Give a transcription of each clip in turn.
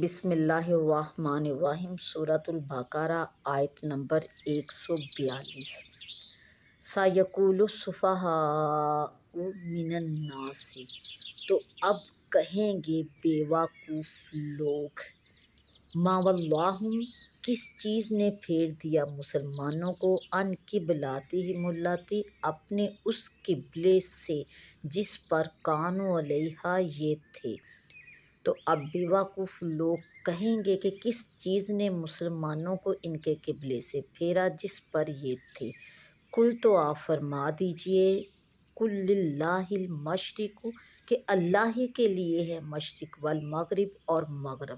بسم اللہ الرحمن الرحیم۔ سورۃ البقرہ آیت نمبر 142۔ سَیَقُولُ السُّفَہَاءُ مِنَ النَّاسِ، تو اب کہیں گے بے وقوف لوگ، ما وَلَّاهُمْ، کس چیز نے پھیر دیا مسلمانوں کو، ان قبلاتہم اللاتی، اپنے اس قبلے سے جس پر کانوا علیہا یہ تھے۔ تو اب بے وقوف لوگ کہیں گے کہ کس چیز نے مسلمانوں کو ان کے قبلے سے پھیرا جس پر یہ تھے۔ کل تو آپ فرما دیجئے، کل للہ المشرق، کہ اللہ ہی کے لیے ہے مشرق والمغرب اور مغرب۔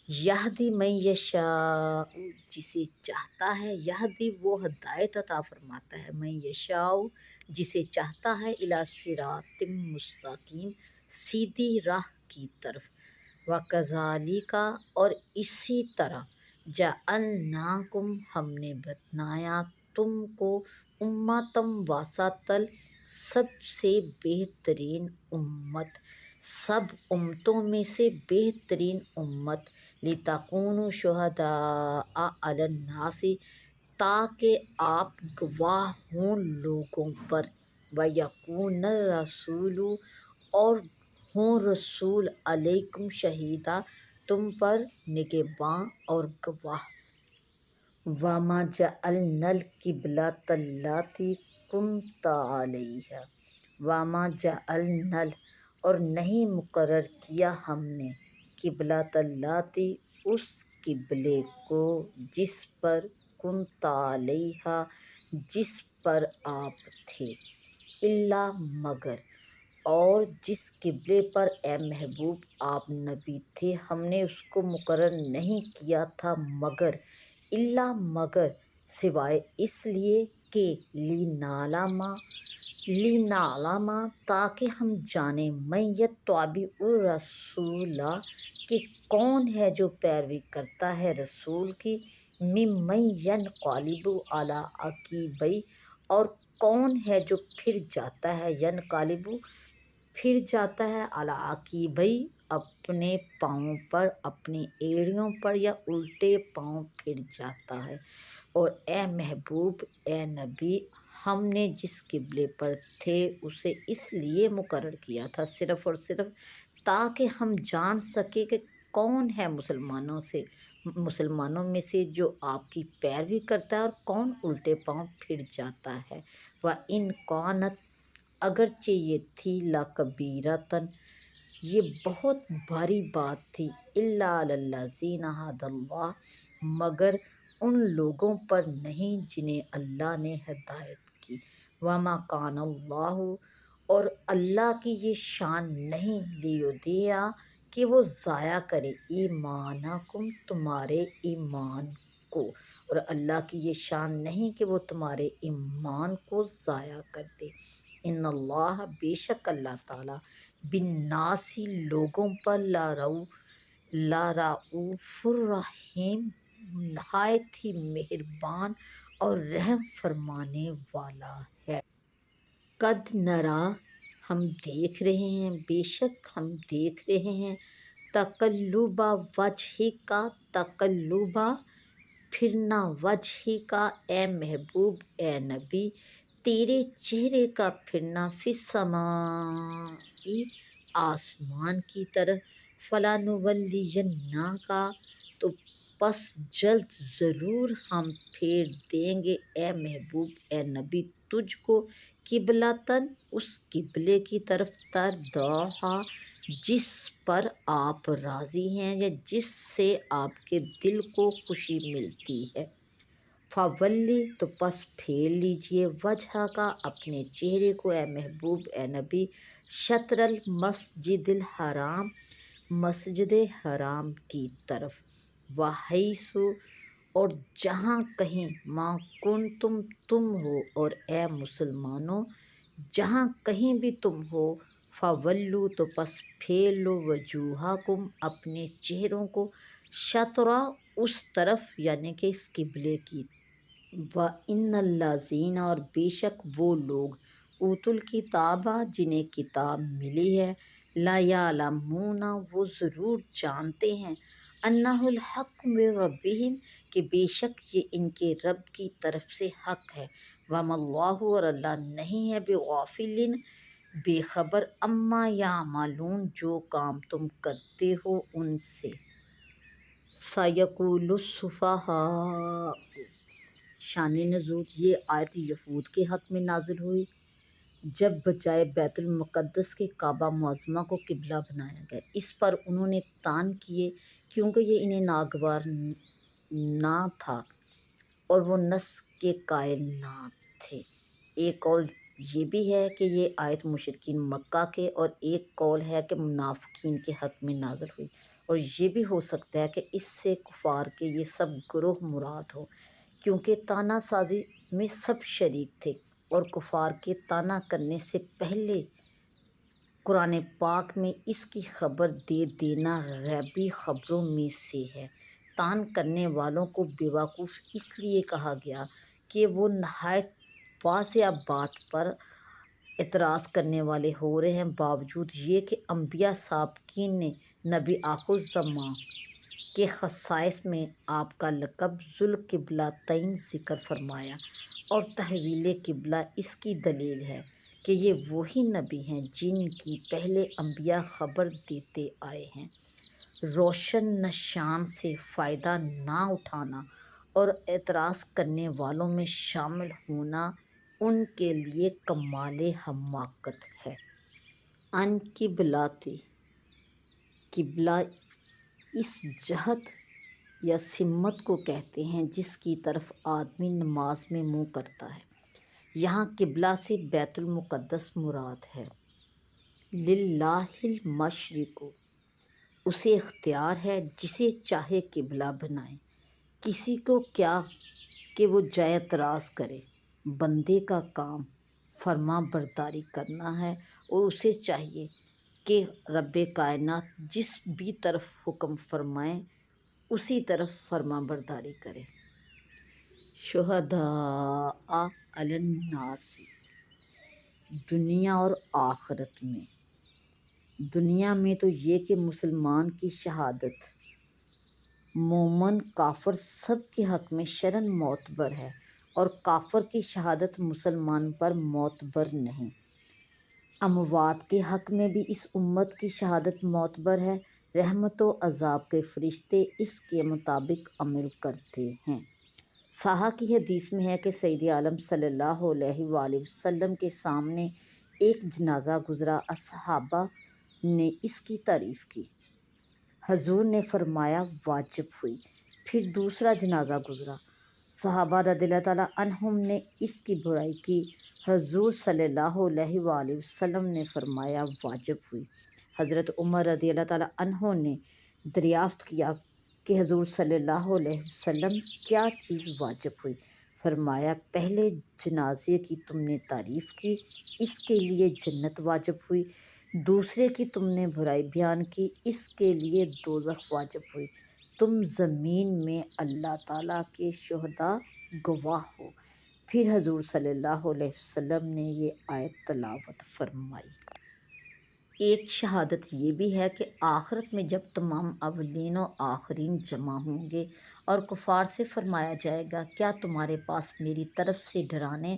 یہدی من یشاء، جسے چاہتا ہے، یہدی وہ ہدایت عطا فرماتا ہے، من یشاء جسے چاہتا ہے، الی صراط مستقیم، سیدھی راہ کی طرف۔ وَکَذَالِکَ، اور اسی طرح، جَعَلْنَاکُمْ، ہم نے بنایا تم کو، امۃ وسطاً، سب سے بہترین امت، سب امتوں میں سے بہترین امت، لِتَکُونُوا شُہَدَاءَ عَلَى النَّاسِ، تاکہ آپ گواہ ہوں لوگوں پر، وَیَکُونَ الرَّسُولُ، اور ہوں رسول، علیکم شہیدا، تم پر نگہباں اور گواہ۔ وَمَا جَعَلْنَا الْقِبْلَةَ الَّتِی كُنْتَ عَلَیہا، وَمَا جَعَلْنَا، اور نہیں مقرر کیا ہم نے، قبلۃ اللاتی، اس قبلے کو، جس پر کنت علیہا، جس پر آپ تھے، الا مگر، اور جس قبلے پر اے محبوب آپ نبی تھے ہم نے اس کو مقرر نہیں کیا تھا مگر، الا مگر، سوائے اس لیے کہ لِنَعْلَمَ، تاکہ ہم جانیں، مَن یَتَّبِعُ الرَّسُولَ، کہ کون ہے جو پیروی کرتا ہے رسول کی، ممن ینقلب علی عقبیہ، اور کون ہے جو پھر جاتا ہے، ینقلب، پھر جاتا ہے، علی عقبیہ، اپنے پاؤں پر، اپنی ایڑیوں پر، یا الٹے پاؤں پھر جاتا ہے۔ اور اے محبوب، اے نبی، ہم نے جس قبلے پر تھے اسے اس لیے مقرر کیا تھا صرف اور صرف تاکہ ہم جان سکیں کہ کون ہے مسلمانوں میں سے جو آپ کی پیروی کرتا ہے اور کون الٹے پاؤں پھر جاتا ہے۔ وَإِنْ كَانَتْ، اگرچہ یہ تھی، لَكَبِیرَةً، یہ بہت بھاری بات تھی، إِلَّا عَلَى الَّذِينَ هَدَى اللَّهُ، مگر ان لوگوں پر نہیں جنہیں اللہ نے ہدایت کی۔ وَمَا كَانَ اللَّهُ، اور اللہ کی یہ شان نہیں، لِيُضِيعَ، کہ وہ ضائع کرے، ایمانکم، تمہارے ایمان کو، اور اللہ کی یہ شان نہیں کہ وہ تمہارے ایمان کو ضائع کر دے۔ ان اللہ، بے شک اللہ تعالیٰ، بالناس، لوگوں پر، لرؤوف الرحیم، نہایت ہی مہربان اور رحم فرمانے والا ہے۔ قد نرا، ہم دیکھ رہے ہیں، بے شک ہم دیکھ رہے ہیں، تقلب وجہک، تقلب پھرنا، وجہک، اے محبوب، اے نبی، تیرے چہرے کا پھرنا، فی السماء، آسمان کی طرف، فَلَنُوَلِّیَنَّکَ، تو پس جلد ضرور ہم پھیر دیں گے اے محبوب، اے نبی، تجھ کو، قبلۃً، اس قبلے کی طرف، ترضاھا، جس پر آپ راضی ہیں یا جس سے آپ کے دل کو خوشی ملتی ہے۔ فَوَلِّ، تو پس پھیر لیجئے، وجہ کا، اپنے چہرے کو، اے محبوب، اے نبی، شطر المسجد الحرام، مسجد حرام کی طرف، وحیث، اور جہاں کہیں، ما کنتم، تم ہو، اور اے مسلمانوں جہاں کہیں بھی تم ہو، فَوَلُّوا، تو پس پھیر لو، وجوہکم، اپنے چہروں کو، شطرہ، اس طرف، یعنی کہ اس قبلے کی۔ وَإِنَّ الَّذِينَ، اور بے شک وہ لوگ، اوتوا الکتاب، جنہیں کتاب ملی ہے، لا یعلمون وہ ضرور جانتے ہیں انہ الحق من ربہم کہ بے شک یہ ان کے رب کی طرف سے حق ہے، وما اللہ اور اللہ نہیں ہے بغافل بے خبر اما یعملون جو کام تم کرتے ہو ان سے۔ سیقول السفہاء شان نزول یہ آیت یہود کے حق میں نازل ہوئی جب بجائے بیت المقدس کے کعبہ معظمہ کو قبلہ بنایا گیا۔ اس پر انہوں نے طعن کیے کیونکہ یہ انہیں ناگوار نہ تھا اور وہ نسخ کے قائل نہ تھے۔ ایک قول یہ بھی ہے کہ یہ آیت مشرکین مکہ کے اور ایک قول ہے کہ منافقین کے حق میں نازل ہوئی، اور یہ بھی ہو سکتا ہے کہ اس سے کفار کے یہ سب گروہ مراد ہو، کیونکہ طعنہ سازی میں سب شریک تھے اور کفار کے طعنہ کرنے سے پہلے قرآن پاک میں اس کی خبر دے دینا غیبی خبروں میں سے ہے۔ طعن کرنے والوں کو بیوقوف اس لیے کہا گیا کہ وہ نہایت واضح بات پر اعتراض کرنے والے ہو رہے ہیں، باوجود یہ کہ انبیاء سابقین نے نبی آخر الزماں کے خصائص میں آپ کا لقب ذوالقبلتین ذکر فرمایا، اور تحویل قبلہ اس کی دلیل ہے کہ یہ وہی نبی ہیں جن کی پہلے انبیاء خبر دیتے آئے ہیں۔ روشن نشان سے فائدہ نہ اٹھانا اور اعتراض کرنے والوں میں شامل ہونا ان کے لیے کمال حماقت ہے۔ ان قبلتی قبلہ اس جہت یا سمت کو کہتے ہیں جس کی طرف آدمی نماز میں منہ کرتا ہے۔ یہاں قبلہ سے بیت المقدس مراد ہے۔ للہ المشرق اسے اختیار ہے جسے چاہے قبلہ بنائے، کسی کو کیا کہ وہ جائے اعتراض کرے۔ بندے کا کام فرما برداری کرنا ہے اور اسے چاہیے کہ رب کائنات جس بھی طرف حکم فرمائے اسی طرف فرما برداری کرے۔ شہداء علی الناس دنیا اور آخرت میں۔ دنیا میں تو یہ کہ مسلمان کی شہادت مومن کافر سب کے حق میں شرعاً معتبر ہے، اور کافر کی شہادت مسلمان پر معتبر نہیں۔ اموات کے حق میں بھی اس امت کی شہادت معتبر ہے، رحمت و عذاب کے فرشتے اس کے مطابق عمل کرتے ہیں۔ صحیح کی حدیث میں ہے کہ سید عالم صلی اللہ علیہ وآلہ وسلم کے سامنے ایک جنازہ گزرا، اصحابہ نے اس کی تعریف کی، حضور نے فرمایا واجب ہوئی۔ پھر دوسرا جنازہ گزرا، صحابہ رضی اللہ تعالیٰ عنہم نے اس کی برائی کی، حضور صلی اللہ علیہ وآلہ وسلم نے فرمایا واجب ہوئی۔ حضرت عمر رضی اللہ تعالیٰ عنہ نے دریافت کیا کہ حضور صلی اللہ علیہ وسلم کیا چیز واجب ہوئی؟ فرمایا پہلے جنازے کی تم نے تعریف کی، اس کے لیے جنت واجب ہوئی، دوسرے کی تم نے برائی بیان کی، اس کے لیے دوزخ واجب ہوئی، تم زمین میں اللہ تعالیٰ کے شہداء گواہ ہو۔ پھر حضور صلی اللہ علیہ وسلم نے یہ آیت تلاوت فرمائی۔ ایک شہادت یہ بھی ہے کہ آخرت میں جب تمام اولین و آخرین جمع ہوں گے اور کفار سے فرمایا جائے گا کیا تمہارے پاس میری طرف سے ڈرانے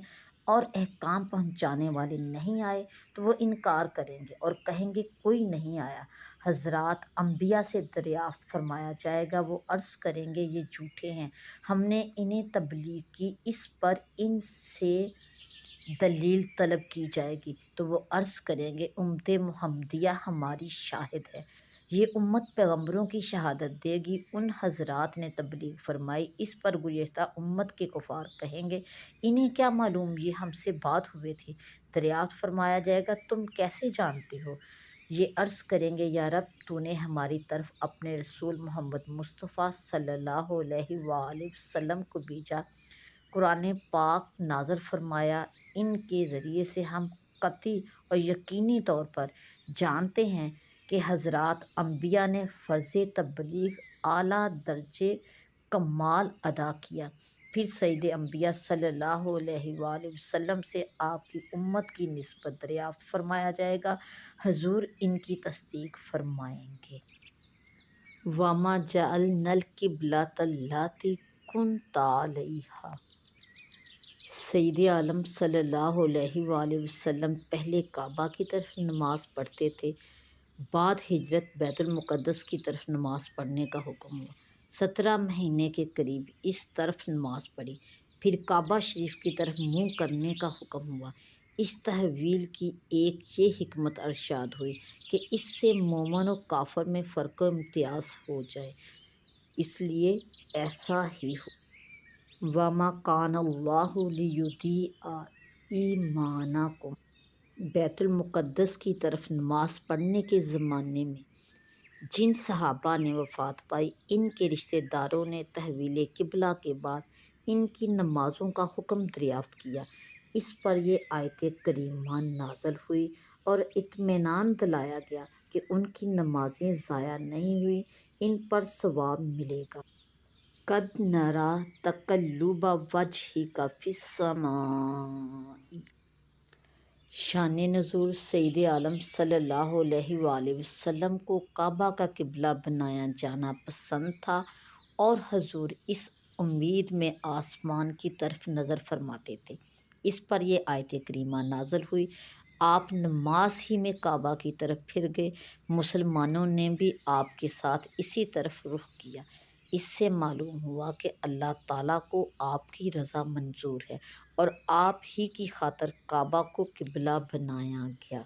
اور احکام پہنچانے والے نہیں آئے، تو وہ انکار کریں گے اور کہیں گے کوئی نہیں آیا۔ حضرات انبیاء سے دریافت فرمایا جائے گا، وہ عرض کریں گے یہ جھوٹے ہیں، ہم نے انہیں تبلیغ کی، اس پر ان سے دلیل طلب کی جائے گی تو وہ عرض کریں گے امت محمدیہ ہماری شاہد ہے، یہ امت پیغمبروں کی شہادت دے گی۔ ان حضرات نے تبلیغ فرمائی، اس پر گزشتہ امت کے کفار کہیں گے انہیں کیا معلوم یہ ہم سے بات ہوئے تھی؟ دریافت فرمایا جائے گا تم کیسے جانتے ہو؟ یہ عرض کریں گے یا رب تو نے ہماری طرف اپنے رسول محمد مصطفیٰ صلی اللہ علیہ وآلہ وسلم کو بھیجا، قرآن پاک نازل فرمایا، ان کے ذریعے سے ہم قطعی اور یقینی طور پر جانتے ہیں کہ حضرات انبیاء نے فرض تبلیغ اعلیٰ درجے کمال ادا کیا، پھر سید انبیاء صلی اللہ علیہ وآلہ وسلم سے آپ کی امت کی نسبت دریافت فرمایا جائے گا۔ حضور ان کی تصدیق فرمائیں گے۔ وَمَا جَعَلْنَا الْقِبْلَةَ الَّتِي كُنْتَ عَلَيْهَا۔ سید عالم صلی اللہ علیہ وآلہ وسلم پہلے کعبہ کی طرف نماز پڑھتے تھے، بعد ہجرت بیت المقدس کی طرف نماز پڑھنے کا حکم ہوا۔ 17 مہینے کے قریب اس طرف نماز پڑھی، پھر کعبہ شریف کی طرف منہ کرنے کا حکم ہوا۔ اس تحویل کی ایک یہ حکمت ارشاد ہوئی کہ اس سے مومن و کافر میں فرق و امتیاز ہو جائے، اس لیے ایسا ہی ہو۔ وَمَا كَانَ اللَّهُ لِيُضِيعَ إِيمَانَكُمْ۔ بیت المقدس کی طرف نماز پڑھنے کے زمانے میں جن صحابہ نے وفات پائی، ان کے رشتہ داروں نے تحویل قبلہ کے بعد ان کی نمازوں کا حکم دریافت کیا۔ اس پر یہ آیت کریمہ نازل ہوئی اور اطمینان دلایا گیا کہ ان کی نمازیں ضائع نہیں ہوئیں، ان پر ثواب ملے گا۔ قَدْ نَرَىٰ تَقَلُّبَ وَجْهِكَ فِي السَّمَاءِ۔ شان نزول سید عالم صلی اللہ علیہ وآلہ وسلم کو کعبہ کا قبلہ بنایا جانا پسند تھا اور حضور اس امید میں آسمان کی طرف نظر فرماتے تھے۔ اس پر یہ آیت کریمہ نازل ہوئی۔ آپ نماز ہی میں کعبہ کی طرف پھر گئے، مسلمانوں نے بھی آپ کے ساتھ اسی طرف رخ کیا۔ اس سے معلوم ہوا کہ اللہ تعالیٰ کو آپ کی رضا منظور ہے اور آپ ہی کی خاطر کعبہ کو قبلہ بنایا گیا۔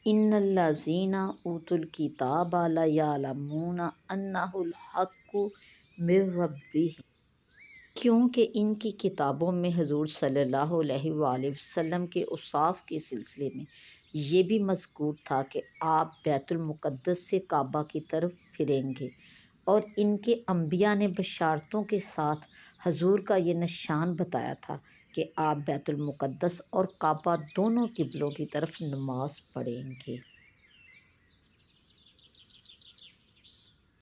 ان الذین اوتوا الکتاب لیعلمون انہ الحق من ربہم۔ کیونکہ ان کی کتابوں میں حضور صلی اللہ علیہ وآلہ وسلم کے اوصاف کے سلسلے میں یہ بھی مذکور تھا کہ آپ بیت المقدس سے کعبہ کی طرف پھریں گے، اور ان کے انبیاء نے بشارتوں کے ساتھ حضور کا یہ نشان بتایا تھا کہ آپ بیت المقدس اور کعبہ دونوں قبلوں کی طرف نماز پڑھیں گے۔